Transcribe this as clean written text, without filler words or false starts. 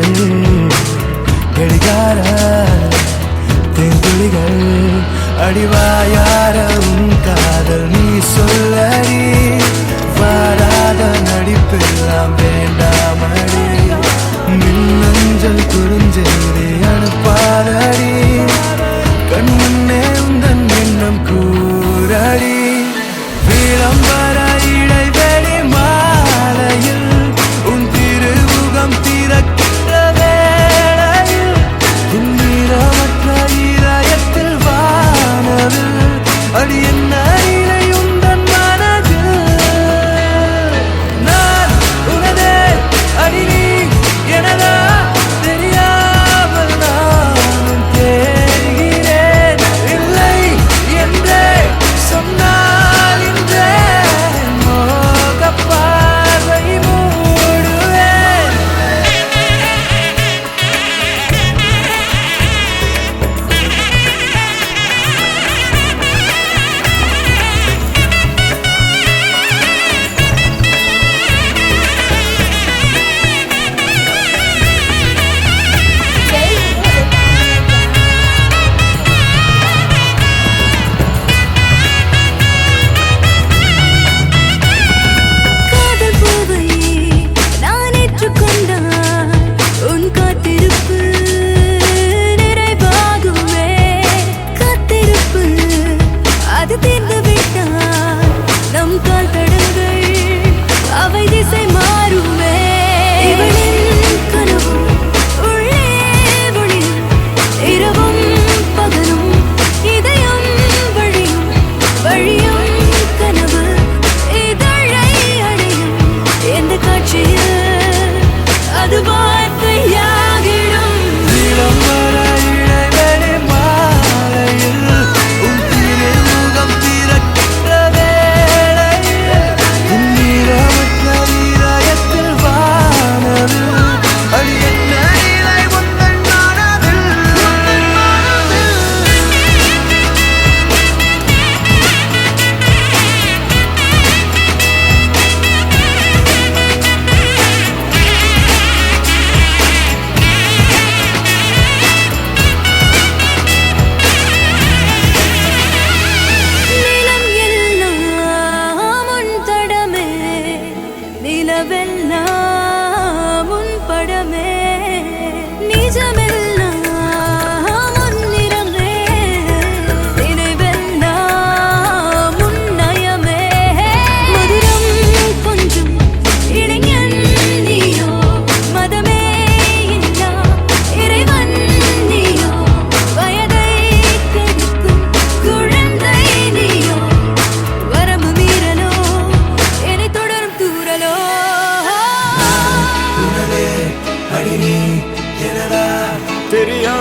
விழிகள் கடிகார தேங்குழிகள் அடிவாயாரம் காதல் நீ சொல்லடி வாராத நடிப்பெல்லாம் வேண்டாமடி மின்னஞ்சல் குறுஞ்செய்தி அனுப்பாதடி கண்முன்னே உந்தன் எண்ணம் கூறடி விளம்பர இடைவெளி மாலையில் உன் திருமுகம் திறக்கின்ற வேளையில் துன்னிரமற்ற இதயத்தில் வானவில் அடி என்ன இலை உந்தன் மனதில் நான் உனதே அடி நீ எனதா தெரியாமல் நானும் தேடுகிறேன் இல்லை என்றே சொன்னால் இன்றே மோகப் பார்வை மூடுவேன் காதல் பூவை நான் ஏற்றுக்கொண்டால் உன் காத்திருப்பு நிறைவாகுமே காத்திருப்பு அது தீர்ந்து விட்டால் நம் கால் தடங்கள் அவை திசை மாறுமே இவளின் கனவு உள்ளே ஒளியும் இரவும் பகலும் இதயம் வழியும் வழியும் கனவு இதழை அடையும் எந்த காட்சியில் அது வார்த்தையாகிடும் விளம்பர இடைவெளி மாலையில் உன் திருமுகம் திறக்கின்ற வேளையில் துன்னிரமற்ற இதயத்தில் வானவில் அடி என்ன இலை உந்தன் மனதில் நிலம் எல்லாம் உன் தடமே நிலவெல்லாம் உன் படமே நிஜமெல்லாம் உன் நிறமே நினைவெல்லாம் உன் நயமே மதுரம் கொஞ்சம் இளைஞன் நீயோ மதமே இல்லா இறைவன் நீயோ வயதை கெடுக்கும் குழந்தை நீயோ வரம்பு மீறலோ என்னை தொடரும் தூரலோ உனதே அடி நீ எனதா தெரியா